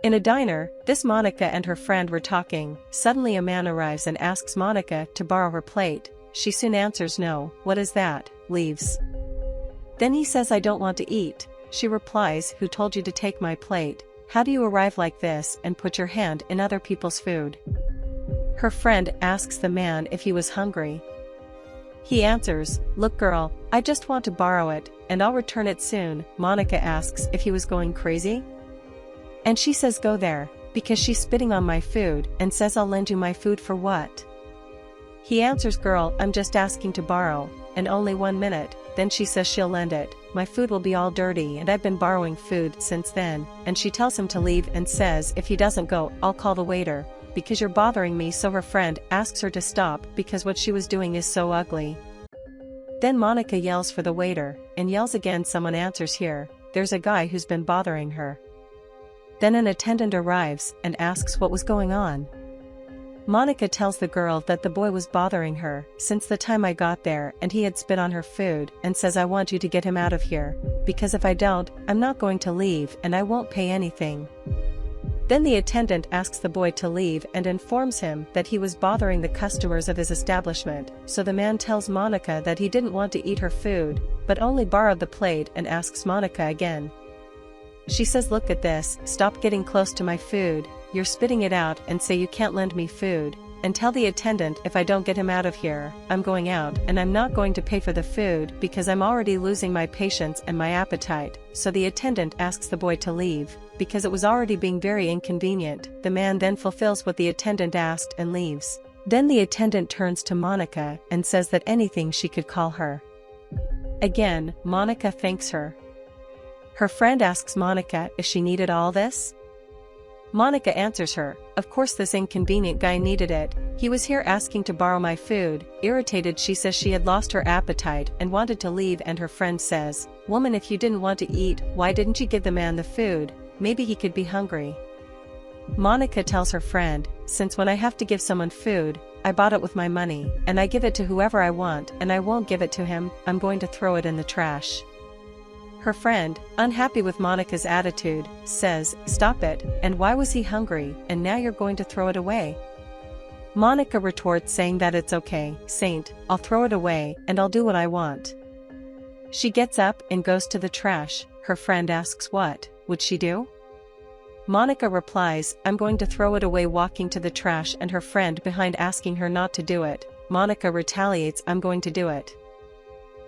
In a diner, this Monica and her friend were talking. Suddenly a man arrives and asks Monica to borrow her plate. She soon answers no, what is that, leaves. Then he says I don't want to eat. She replies, who told you to take my plate? How do you arrive like this and put your hand in other people's food? Her friend asks the man if he was hungry. He answers, look girl, I just want to borrow it, and I'll return it soon. Monica asks if he was going crazy. And she says go there, because she's spitting on my food and says I'll lend you my food for what? He answers girl, I'm just asking to borrow, and only 1 minute. Then she says she'll lend it. My food will be all dirty and I've been borrowing food since then. And she tells him to leave and says if he doesn't go, I'll call the waiter, because you're bothering me. So her friend asks her to stop because what she was doing is so ugly. Then Monica yells for the waiter, and yells again. Someone answers here, there's a guy who's been bothering her. Then an attendant arrives and asks what was going on. Monica tells the girl that the boy was bothering her since the time I got there and he had spit on her food, and says I want you to get him out of here, because if I don't, I'm not going to leave and I won't pay anything. Then the attendant asks the boy to leave and informs him that he was bothering the customers of his establishment. So the man tells Monica that he didn't want to eat her food, but only borrowed the plate, and asks Monica again. She says look at this, stop getting close to my food, you're spitting it out, and say you can't lend me food, and tell the attendant if I don't get him out of here, I'm going out and I'm not going to pay for the food because I'm already losing my patience and my appetite. So the attendant asks the boy to leave, because it was already being very inconvenient. The man then fulfills what the attendant asked and leaves. Then the attendant turns to Monica and says that anything she could call her. Again, Monica thanks her. Her friend asks Monica if she needed all this. Monica answers her, of course this inconvenient guy needed it, he was here asking to borrow my food. Irritated, she says she had lost her appetite and wanted to leave, and her friend says, woman, if you didn't want to eat, why didn't you give the man the food? Maybe he could be hungry. Monica tells her friend, since when I have to give someone food, I bought it with my money, and I give it to whoever I want, and I won't give it to him, I'm going to throw it in the trash. Her friend, unhappy with Monica's attitude, says, stop it, and why was he hungry, and now you're going to throw it away? Monica retorts saying that it's okay, Saint, I'll throw it away, and I'll do what I want. She gets up and goes to the trash. Her friend asks what would she do? Monica replies, I'm going to throw it away, walking to the trash, and her friend behind asking her not to do it. Monica retaliates, I'm going to do it.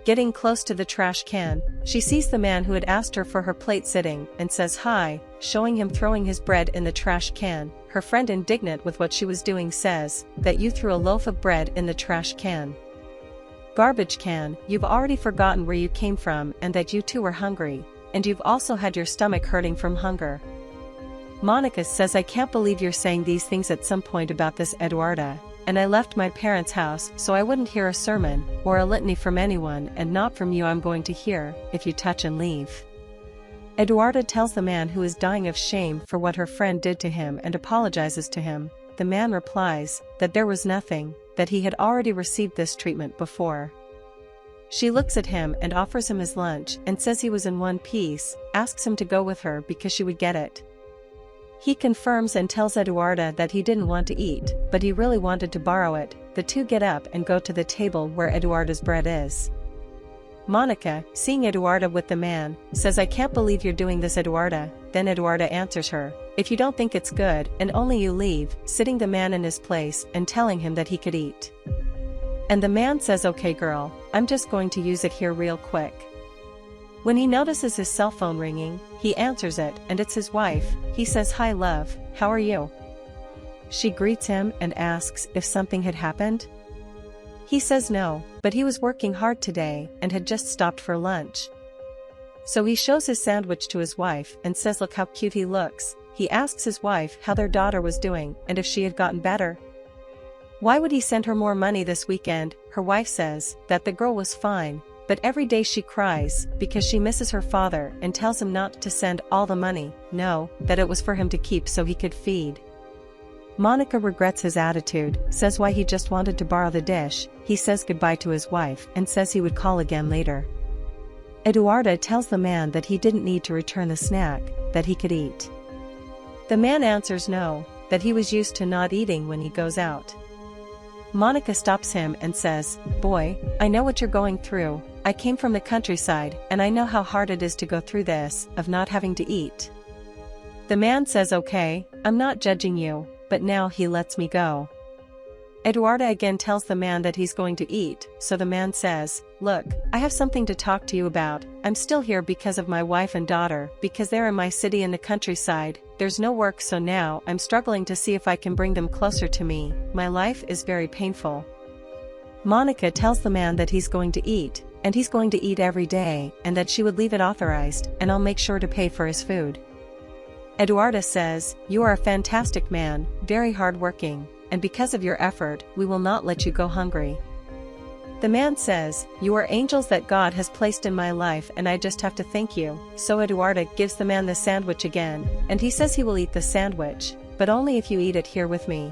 Getting close to the trash can, she sees the man who had asked her for her plate sitting, and says hi, showing him throwing his bread in the trash can. Her friend, indignant with what she was doing, says, that you threw a loaf of bread in the trash can. Garbage can, you've already forgotten where you came from and that you too were hungry, and you've also had your stomach hurting from hunger. Monica says I can't believe you're saying these things at some point about this Eduarda, and I left my parents' house so I wouldn't hear a sermon or a litany from anyone, and not from you I'm going to hear, if you touch and leave. Eduarda tells the man who is dying of shame for what her friend did to him and apologizes to him. The man replies that there was nothing, that he had already received this treatment before. She looks at him and offers him his lunch and says he was in one piece, asks him to go with her because she would get it. He confirms and tells Eduarda that he didn't want to eat, but he really wanted to borrow it. The two get up and go to the table where Eduarda's bread is. Monica, seeing Eduarda with the man, says I can't believe you're doing this, Eduarda. Then Eduarda answers her, if you don't think it's good, and only you leave, sitting the man in his place and telling him that he could eat. And the man says okay girl, I'm just going to use it here real quick. When he notices his cell phone ringing, he answers it, and it's his wife. He says, hi love, how are you? She greets him and asks if something had happened. He says no, but he was working hard today and had just stopped for lunch. So he shows his sandwich to his wife and says look how cute he looks. He asks his wife how their daughter was doing and if she had gotten better. Why would he send her more money this weekend? Her wife says that the girl was fine, but every day she cries because she misses her father and tells him not to send all the money, no, that it was for him to keep so he could feed. Monica regrets his attitude, says why he just wanted to borrow the dish. He says goodbye to his wife and says he would call again later. Eduarda tells the man that he didn't need to return the snack, that he could eat. The man answers no, that he was used to not eating when he goes out. Monica stops him and says, "Boy, I know what you're going through. I came from the countryside and I know how hard it is to go through this, of not having to eat." The man says, "Okay, I'm not judging you," but now he lets me go. Eduarda again tells the man that he's going to eat, so the man says, "Look, I have something to talk to you about. I'm still here because of my wife and daughter, because they're in my city in the countryside. There's no work, so now I'm struggling to see if I can bring them closer to me. My life is very painful." Monica tells the man that he's going to eat, and he's going to eat every day, and that she would leave it authorized, and I'll make sure to pay for his food. Eduarda says, "You are a fantastic man, very hardworking, and because of your effort, we will not let you go hungry." The man says, "You are angels that God has placed in my life and I just have to thank you." So Eduarda gives the man the sandwich again, and he says he will eat the sandwich, but only if you eat it here with me.